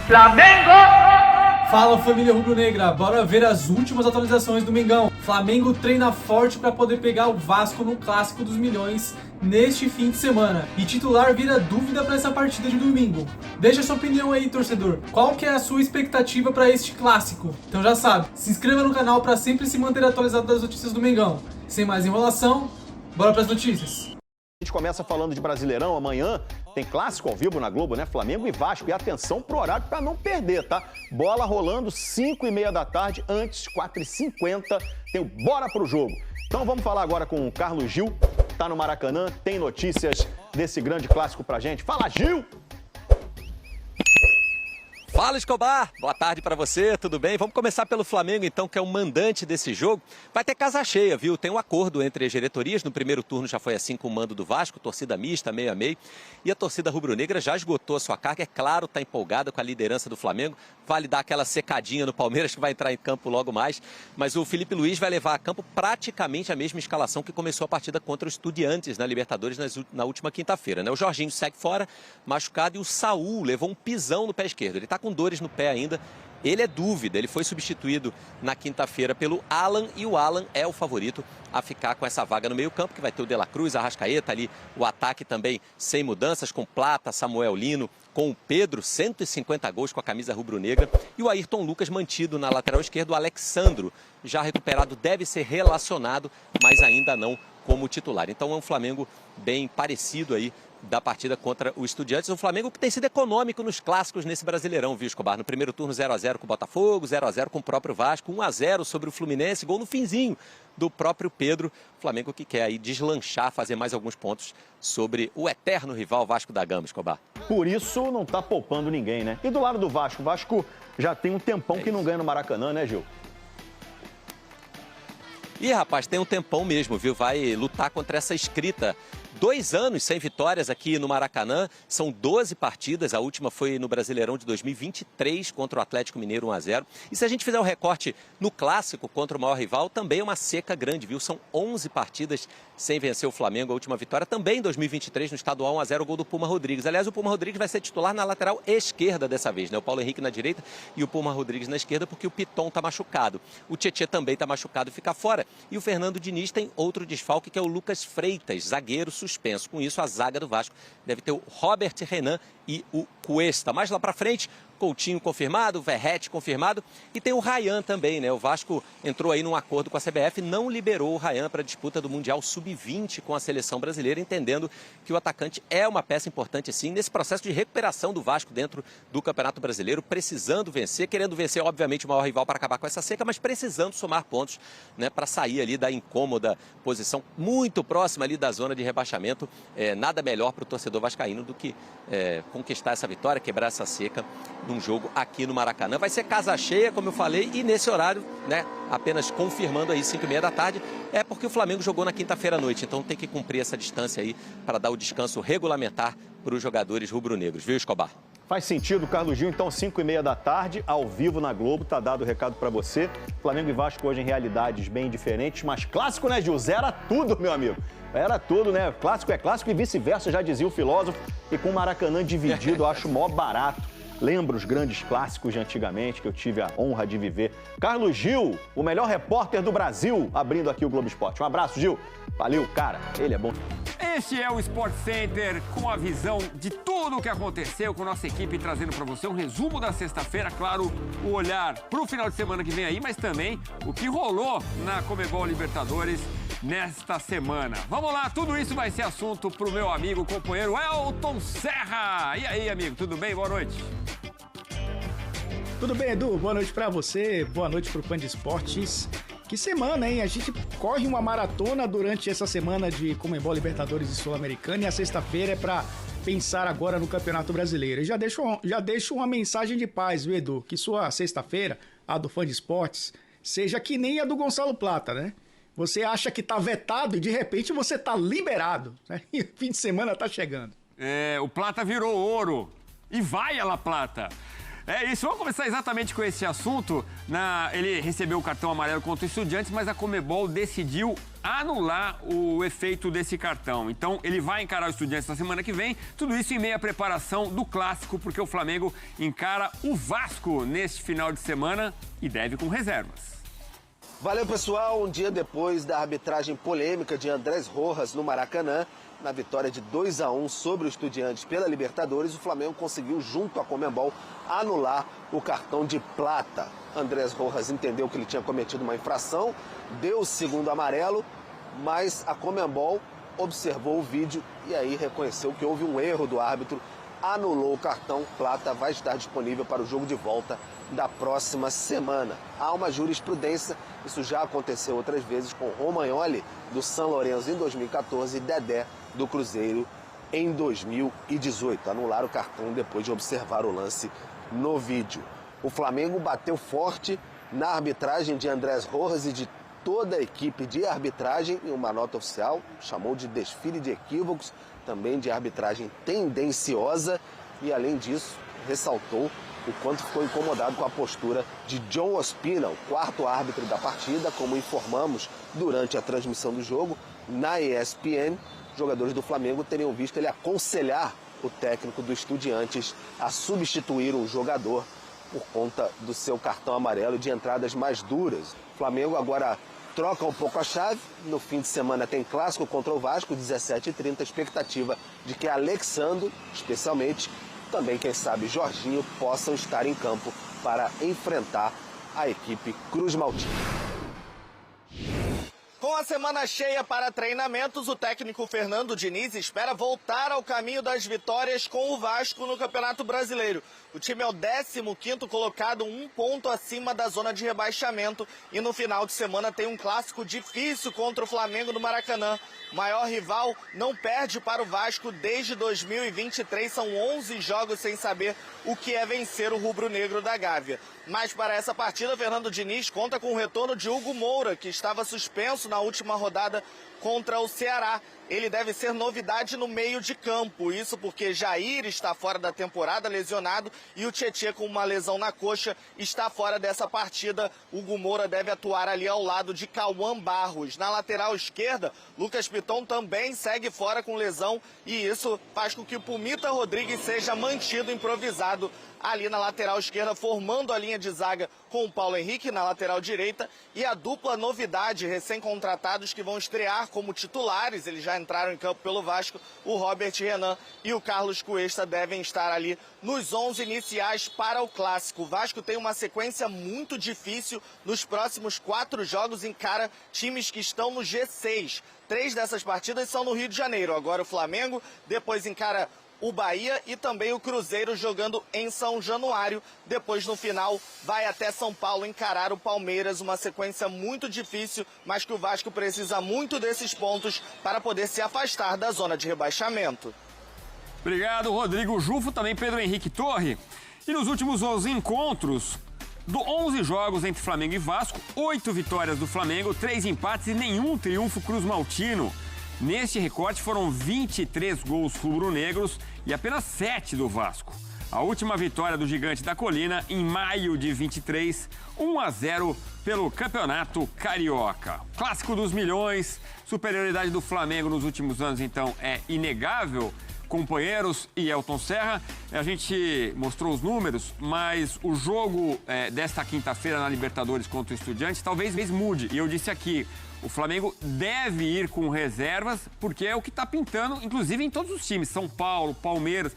Flamengo! Fala, família rubro-negra, bora ver as últimas atualizações do Mengão. Flamengo treina forte para poder pegar o Vasco no Clássico dos Milhões neste fim de semana. E titular vira dúvida para essa partida de domingo. Deixa sua opinião aí, torcedor. Qual que é a sua expectativa para este clássico? Então já sabe, se inscreva no canal para sempre se manter atualizado das notícias do Mengão. Sem mais enrolação, bora para as notícias. A gente começa falando de Brasileirão. Amanhã tem clássico ao vivo na Globo, né? Flamengo e Vasco. E atenção pro horário para não perder, tá? Bola rolando 5h30 da tarde, antes 4h50 tem o Bora pro Jogo. Então vamos falar agora com o Carlos Gil, tá no Maracanã, tem notícias desse grande clássico pra gente. Fala, Gil! Fala, Escobar! Boa tarde pra você, tudo bem? Vamos começar pelo Flamengo, então, que é o mandante desse jogo. Vai ter casa cheia, viu? Tem um acordo entre as diretorias. No primeiro turno já foi assim com o mando do Vasco, torcida mista, meio a meio. E a torcida rubro-negra já esgotou a sua carga. É claro, tá empolgada com a liderança do Flamengo. Vale dar aquela secadinha no Palmeiras, que vai entrar em campo logo mais. Mas o Felipe Luiz vai levar a campo praticamente a mesma escalação que começou a partida contra o Estudiantes na Libertadores na última quinta-feira, né? O Jorginho segue fora, machucado, e o Saul levou um pisão no pé esquerdo. Ele tá com dores no pé ainda. Ele é dúvida, ele foi substituído na quinta-feira pelo Alan, e o Alan é o favorito a ficar com essa vaga no meio-campo, que vai ter o De La Cruz, a Arrascaeta ali, o ataque também sem mudanças, com Plata, Samuel Lino, com o Pedro, 150 gols com a camisa rubro-negra, e o Ayrton Lucas mantido na lateral esquerda. O Alexandro, já recuperado, deve ser relacionado, mas ainda não como titular. Então é um Flamengo bem parecido aí da partida contra o Estudiantes. Um Flamengo que tem sido econômico nos clássicos nesse Brasileirão, viu, Escobar? No primeiro turno 0x0 com o Botafogo, 0x0 com o próprio Vasco, 1x0 sobre o Fluminense, gol no finzinho do próprio Pedro. Flamengo que quer aí deslanchar, fazer mais alguns pontos sobre o eterno rival Vasco da Gama, Escobar. Por isso não tá poupando ninguém, né? E do lado do Vasco, o Vasco já tem um tempão que não ganha no Maracanã, né, Gil? E, rapaz, tem um tempão mesmo, viu? Vai lutar contra essa escrita. 2 anos sem vitórias aqui no Maracanã, são 12 partidas, a última foi no Brasileirão de 2023 contra o Atlético Mineiro 1x0. E se a gente fizer um recorte no clássico contra o maior rival, também é uma seca grande, viu? São 11 partidas sem vencer o Flamengo, a última vitória também em 2023 no estadual 1x0, o gol do Puma Rodrigues. Aliás, o Puma Rodrigues vai ser titular na lateral esquerda dessa vez, né? O Paulo Henrique na direita e o Puma Rodrigues na esquerda, porque o Piton tá machucado. O Tietê também tá machucado e fica fora. E o Fernando Diniz tem outro desfalque, que é o Lucas Freitas, zagueiro suspenso. Com isso, a zaga do Vasco deve ter o Robert Renan e o Cuesta. Mais lá para frente, Coutinho confirmado, Verratti confirmado, e tem o Ryan também, né? O Vasco entrou aí num acordo com a CBF, não liberou o Ryan para a disputa do Mundial Sub-20 com a seleção brasileira, entendendo que o atacante é uma peça importante, sim, nesse processo de recuperação do Vasco dentro do Campeonato Brasileiro, precisando vencer, querendo vencer, obviamente, o maior rival para acabar com essa seca, mas precisando somar pontos, né, para sair ali da incômoda posição muito próxima ali da zona de rebaixamento. Nada melhor para o torcedor vascaíno do que conquistar essa vitória, quebrar essa seca num jogo aqui no Maracanã. Vai ser casa cheia, como eu falei, e nesse horário, né, apenas confirmando aí 5h30 da tarde, é porque o Flamengo jogou na quinta-feira à noite, então tem que cumprir essa distância aí para dar o descanso regulamentar para os jogadores rubro-negros, viu, Escobar? Faz sentido, Carlos Gil. Então, 5h30 da tarde, ao vivo na Globo, tá dado o recado pra você. Flamengo e Vasco hoje em realidades bem diferentes, mas clássico, né, Gil? Era tudo, meu amigo. Era tudo, né? Clássico é clássico e vice-versa, já dizia o filósofo. E com o Maracanã dividido, eu acho mó barato. Lembro os grandes clássicos de antigamente, que eu tive a honra de viver. Carlos Gil, o melhor repórter do Brasil, abrindo aqui o Globo Esporte. Um abraço, Gil. Valeu, cara. Ele é bom. Este é o Sport Center, com a visão de tudo o que aconteceu, com nossa equipe trazendo para você um resumo da sexta-feira, claro, o olhar para o final de semana que vem aí, mas também o que rolou na Conmebol Libertadores nesta semana. Vamos lá, tudo isso vai ser assunto para o meu amigo, companheiro Elton Serra. E aí, amigo, tudo bem? Boa noite. Tudo bem, Edu? Boa noite pra você, boa noite pro Pan de Esportes. Que semana, hein? A gente corre uma maratona durante essa semana de Conmebol Libertadores e Sul-Americana, e a sexta-feira é pra pensar agora no Campeonato Brasileiro. E já deixo uma mensagem de paz, viu, Edu? Que sua sexta-feira, a do Pan de Esportes, seja que nem a do Gonçalo Plata, né? Você acha que tá vetado e de repente você tá liberado, né? E o fim de semana tá chegando. O Plata virou ouro. E vai a La Plata. É isso, vamos começar exatamente com esse assunto. Ele recebeu o cartão amarelo contra o Estudiantes, mas a Conmebol decidiu anular o efeito desse cartão. Então, ele vai encarar o Estudiantes na semana que vem, tudo isso em meio à preparação do Clássico, porque o Flamengo encara o Vasco neste final de semana e deve com reservas. Valeu, pessoal. Um dia depois da arbitragem polêmica de Andrés Rojas no Maracanã, na vitória de 2-1 sobre o Estudiantes pela Libertadores, o Flamengo conseguiu, junto à Conmebol, anular o cartão de plata. Andrés Rojas entendeu que ele tinha cometido uma infração, deu o segundo amarelo, mas a Conmebol observou o vídeo e aí reconheceu que houve um erro do árbitro, anulou o cartão. Plata vai estar disponível para o jogo de volta da próxima semana. Há uma jurisprudência, isso já aconteceu outras vezes com Romagnoli do São Lourenço em 2014 e Dedé do Cruzeiro em 2018. Anularam o cartão depois de observar o lance no vídeo. O Flamengo bateu forte na arbitragem de Andrés Rojas e de toda a equipe de arbitragem em uma nota oficial, chamou de desfile de equívocos, também de arbitragem tendenciosa e, além disso, ressaltou o quanto ficou incomodado com a postura de John Ospina, o quarto árbitro da partida. Como informamos durante a transmissão do jogo na ESPN, jogadores do Flamengo teriam visto ele aconselhar o técnico do Estudiantes a substituir um jogador por conta do seu cartão amarelo e de entradas mais duras. O Flamengo agora troca um pouco a chave. No fim de semana tem clássico contra o Vasco, 17h30. Expectativa de que Alexandro, especialmente, também, quem sabe, Jorginho, possam estar em campo para enfrentar a equipe Cruz Maltina. Com a semana cheia para treinamentos, o técnico Fernando Diniz espera voltar ao caminho das vitórias com o Vasco no Campeonato Brasileiro. O time é o 15º colocado, 1 ponto acima da zona de rebaixamento, e no final de semana tem um clássico difícil contra o Flamengo no Maracanã. O maior rival não perde para o Vasco desde 2023, são 11 jogos sem saber o que é vencer o rubro-negro da Gávea. Mas para essa partida, Fernando Diniz conta com o retorno de Hugo Moura, que estava suspenso na última rodada contra o Ceará. Ele deve ser novidade no meio de campo, isso porque Jair está fora da temporada, lesionado, e o Tietê, com uma lesão na coxa, está fora dessa partida. Hugo Moura deve atuar ali ao lado de Cauã Barros. Na lateral esquerda, Lucas Piton também segue fora com lesão, e isso faz com que o Pumita Rodrigues seja mantido improvisado ali na lateral esquerda, formando a linha de zaga com o Paulo Henrique na lateral direita, e a dupla novidade, recém-contratados que vão estrear como titulares, eles já entraram em campo pelo Vasco, o Robert Renan e o Carlos Cuesta devem estar ali nos 11 iniciais para o Clássico. O Vasco tem uma sequência muito difícil, nos próximos 4 jogos encara times que estão no G6. 3 dessas partidas são no Rio de Janeiro, agora o Flamengo, depois encara o Bahia e também o Cruzeiro jogando em São Januário. Depois, no final, vai até São Paulo encarar o Palmeiras, uma sequência muito difícil, mas que o Vasco precisa muito desses pontos para poder se afastar da zona de rebaixamento. Obrigado, Rodrigo Jufo, também Pedro Henrique Torre. E nos últimos 11 encontros, 11 jogos entre Flamengo e Vasco, 8 vitórias do Flamengo, 3 empates e nenhum triunfo cruzmaltino. Neste recorte foram 23 gols rubro-negros e apenas 7 do Vasco. A última vitória do Gigante da Colina em maio de 23, 1-0 pelo Campeonato Carioca. Clássico dos milhões, superioridade do Flamengo nos últimos anos então é inegável. Companheiros e Elton Serra, a gente mostrou os números, mas o jogo desta quinta-feira na Libertadores contra o Estudiantes talvez mude. E eu disse aqui, o Flamengo deve ir com reservas, porque é o que está pintando, inclusive em todos os times, São Paulo, Palmeiras.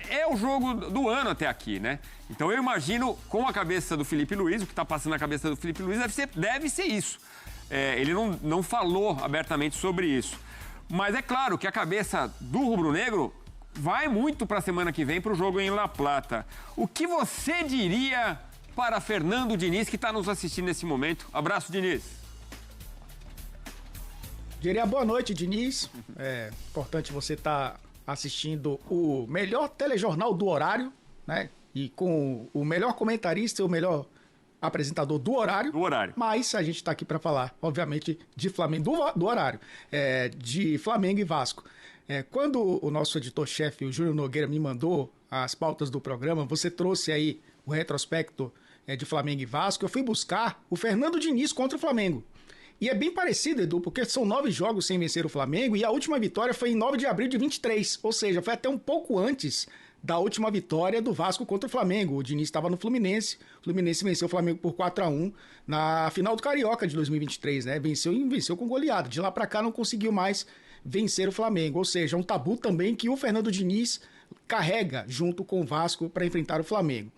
É o jogo do ano até aqui, né? Então eu imagino, com a cabeça do Felipe Luiz, o que está passando na cabeça do Felipe Luiz deve ser isso. Ele não falou abertamente sobre isso. Mas é claro que a cabeça do rubro-negro vai muito para a semana que vem para o jogo em La Plata. O que você diria para Fernando Diniz, que está nos assistindo nesse momento? Abraço, Diniz. Diria boa noite, Diniz. É importante você estar assistindo o melhor telejornal do horário, né? E com o melhor comentarista e o melhor apresentador do horário. Do horário. Mas a gente está aqui para falar, obviamente, de Flamengo, do horário, de Flamengo e Vasco. Quando o nosso editor-chefe, o Júnior Nogueira, me mandou as pautas do programa, você trouxe aí o retrospecto de Flamengo e Vasco, eu fui buscar o Fernando Diniz contra o Flamengo. E é bem parecido, Edu, porque são 9 jogos sem vencer o Flamengo e a última vitória foi em 9 de abril de 23, ou seja, foi até um pouco antes da última vitória do Vasco contra o Flamengo. O Diniz estava no Fluminense, o Fluminense venceu o Flamengo por 4-1 na final do Carioca de 2023, né? Venceu com goleada. De lá para cá não conseguiu mais vencer o Flamengo, ou seja, um tabu também que o Fernando Diniz carrega junto com o Vasco para enfrentar o Flamengo.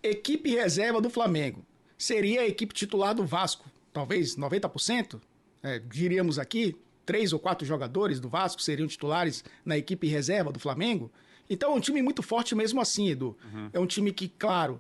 Equipe reserva do Flamengo seria a equipe titular do Vasco, talvez 90%, diríamos aqui, 3 ou 4 jogadores do Vasco seriam titulares na equipe reserva do Flamengo. Então é um time muito forte mesmo assim, Edu. É um time que, claro,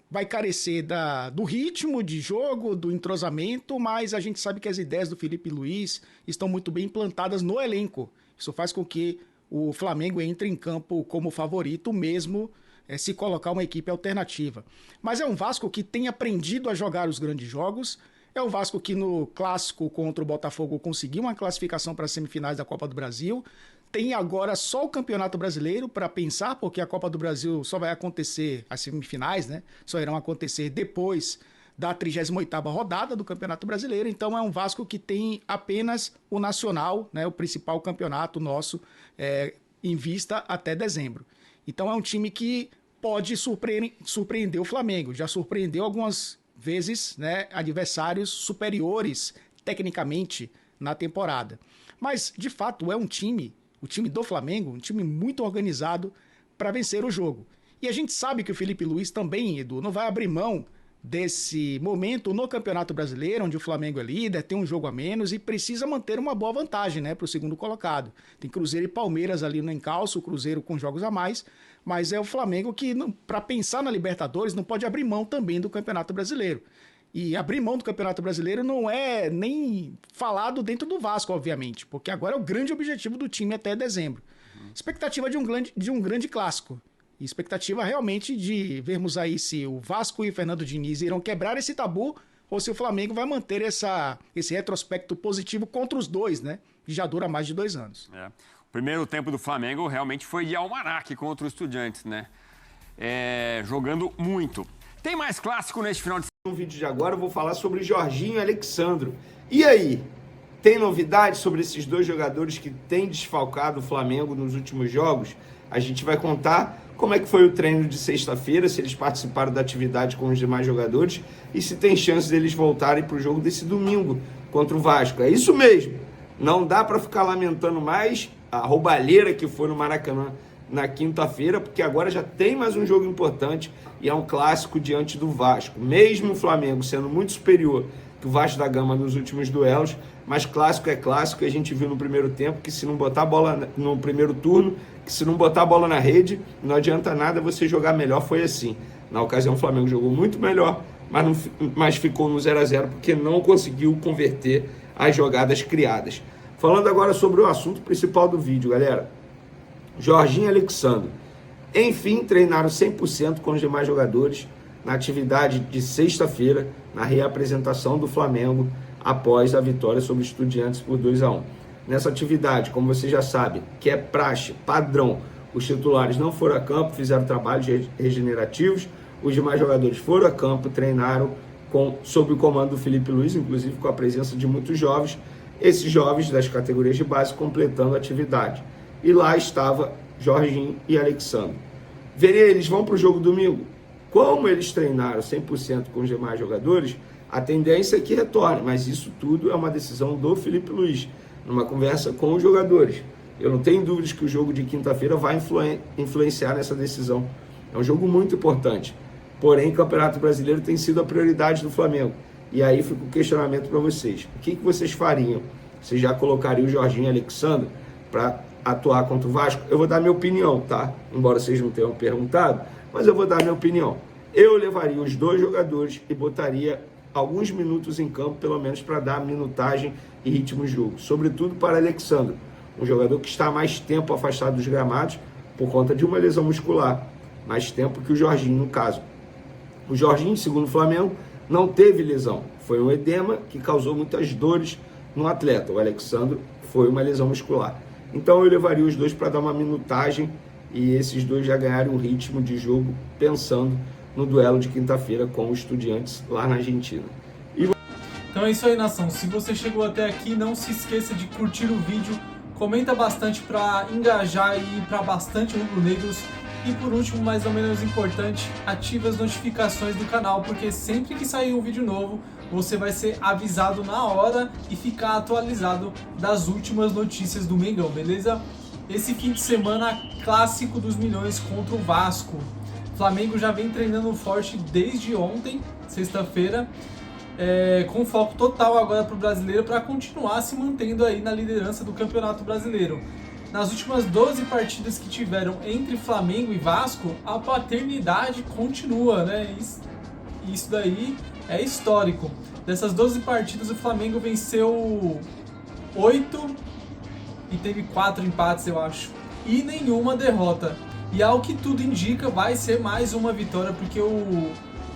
vai carecer do ritmo de jogo, do entrosamento, mas a gente sabe que as ideias do Felipe Luiz estão muito bem implantadas no elenco. Isso faz com que o Flamengo entre em campo como favorito mesmo se colocar uma equipe alternativa. Mas é um Vasco que tem aprendido a jogar os grandes jogos. É um Vasco que no clássico contra o Botafogo conseguiu uma classificação para as semifinais da Copa do Brasil. Tem agora só o Campeonato Brasileiro para pensar, porque a Copa do Brasil só vai acontecer, as semifinais, né? Só irão acontecer depois da 38ª rodada do Campeonato Brasileiro. Então é um Vasco que tem apenas o Nacional, né? O principal campeonato nosso, em vista até dezembro. Então é um time que pode surpreender o Flamengo. Já surpreendeu algumas vezes, né, adversários superiores tecnicamente na temporada. Mas, de fato, é um time, o time do Flamengo, um time muito organizado para vencer o jogo. E a gente sabe que o Felipe Luiz também, Edu, não vai abrir mão desse momento no Campeonato Brasileiro, onde o Flamengo é líder, tem um jogo a menos e precisa manter uma boa vantagem, né, para o segundo colocado. Tem Cruzeiro e Palmeiras ali no encalço, o Cruzeiro com jogos a mais, mas é o Flamengo que, para pensar na Libertadores, não pode abrir mão também do Campeonato Brasileiro. E abrir mão do Campeonato Brasileiro não é nem falado dentro do Vasco, obviamente, porque agora é o grande objetivo do time até dezembro. Expectativa de um grande clássico. E expectativa realmente de vermos aí se o Vasco e o Fernando Diniz irão quebrar esse tabu ou se o Flamengo vai manter esse retrospecto positivo contra os dois, né? Que já dura mais de 2 anos. O primeiro tempo do Flamengo realmente foi de almanaque contra os Estudiantes, né? Jogando muito. Tem mais clássico neste final de semana. No vídeo de agora eu vou falar sobre Jorginho e Alexandro. E aí? Tem novidades sobre esses 2 jogadores que têm desfalcado o Flamengo nos últimos jogos? A gente vai contar como é que foi o treino de sexta-feira, se eles participaram da atividade com os demais jogadores e se tem chance deles voltarem para o jogo desse domingo contra o Vasco. É isso mesmo. Não dá para ficar lamentando mais a roubalheira que foi no Maracanã na quinta-feira, porque agora já tem mais um jogo importante e é um clássico diante do Vasco. Mesmo o Flamengo sendo muito superior que o Vasco da Gama nos últimos duelos, mas clássico é clássico, e a gente viu no primeiro tempo que se não botar a bola no primeiro turno, que se não botar a bola na rede, não adianta nada você jogar melhor, foi assim. Na ocasião o Flamengo jogou muito melhor, mas ficou no 0-0 porque não conseguiu converter as jogadas criadas. Falando agora sobre o assunto principal do vídeo, galera. Jorginho e Alexandro, enfim, treinaram 100% com os demais jogadores na atividade de sexta-feira, na reapresentação do Flamengo após a vitória sobre os Estudiantes por 2-1. Nessa atividade, como você já sabe, que é praxe, padrão, os titulares não foram a campo, fizeram trabalhos regenerativos, os demais jogadores foram a campo, treinaram sob o comando do Felipe Luiz, inclusive com a presença de muitos jovens, esses jovens das categorias de base completando a atividade. E lá estava Jorginho e Alexandro. Eles vão para o jogo domingo. Como eles treinaram 100% com os demais jogadores, a tendência é que retorne, mas isso tudo é uma decisão do Felipe Luiz, numa conversa com os jogadores. Eu não tenho dúvidas que o jogo de quinta-feira vai influenciar nessa decisão. É um jogo muito importante. Porém, o Campeonato Brasileiro tem sido a prioridade do Flamengo. E aí fica o questionamento para vocês. O que vocês fariam? Vocês já colocariam o Jorginho e Alexandro para atuar contra o Vasco? Eu vou dar minha opinião, tá? Embora vocês não tenham perguntado, mas eu vou dar minha opinião. Eu levaria os 2 jogadores e botaria alguns minutos em campo, pelo menos para dar minutagem e ritmo de jogo. Sobretudo para Alexandro, um jogador que está há mais tempo afastado dos gramados por conta de uma lesão muscular. Mais tempo que o Jorginho, no caso. O Jorginho, segundo o Flamengo, não teve lesão. Foi um edema que causou muitas dores no atleta. O Alexandro foi uma lesão muscular. Então eu levaria os 2 para dar uma minutagem e esses 2 já ganharam um ritmo de jogo pensando no duelo de quinta-feira com o Estudiantes lá na Argentina. Então é isso aí, nação. Se você chegou até aqui, não se esqueça de curtir o vídeo, comenta bastante para engajar e ir para bastante rubro-negros. E por último, mais ou menos importante, ative as notificações do canal, porque sempre que sair um vídeo novo, você vai ser avisado na hora e ficar atualizado das últimas notícias do Mengão, beleza? Esse fim de semana, clássico dos milhões contra o Vasco. O Flamengo já vem treinando forte desde ontem, sexta-feira, com foco total agora para o brasileiro, para continuar se mantendo aí na liderança do Campeonato Brasileiro. Nas últimas 12 partidas que tiveram entre Flamengo e Vasco, a paternidade continua, né? Isso daí é histórico. Dessas 12 partidas, o Flamengo venceu 8 e teve 4 empates, eu acho, e nenhuma derrota. E ao que tudo indica, vai ser mais uma vitória, porque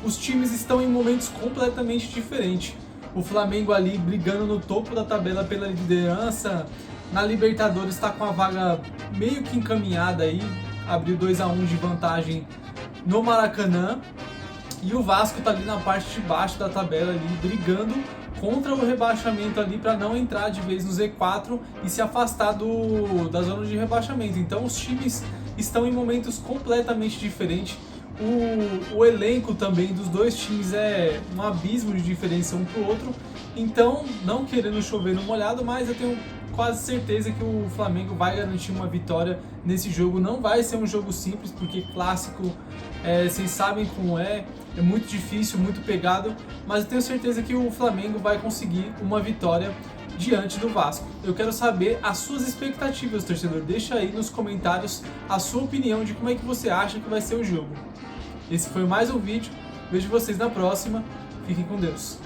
os times estão em momentos completamente diferentes. O Flamengo ali brigando no topo da tabela pela liderança, na Libertadores está com a vaga meio que encaminhada aí, abriu 2-1 de vantagem no Maracanã, e o Vasco está ali na parte de baixo da tabela ali, brigando contra o rebaixamento ali para não entrar de vez no Z4 e se afastar da zona de rebaixamento. Então os times estão em momentos completamente diferentes. O elenco também dos dois times é um abismo de diferença um para o outro. Então, não querendo chover no molhado, mas eu tenho quase certeza que o Flamengo vai garantir uma vitória nesse jogo. Não vai ser um jogo simples, porque clássico, vocês sabem como é muito difícil, muito pegado, mas eu tenho certeza que o Flamengo vai conseguir uma vitória diante do Vasco. Eu quero saber as suas expectativas, torcedor. Deixa aí nos comentários a sua opinião de como é que você acha que vai ser o jogo. Esse foi mais um vídeo. Vejo vocês na próxima. Fiquem com Deus.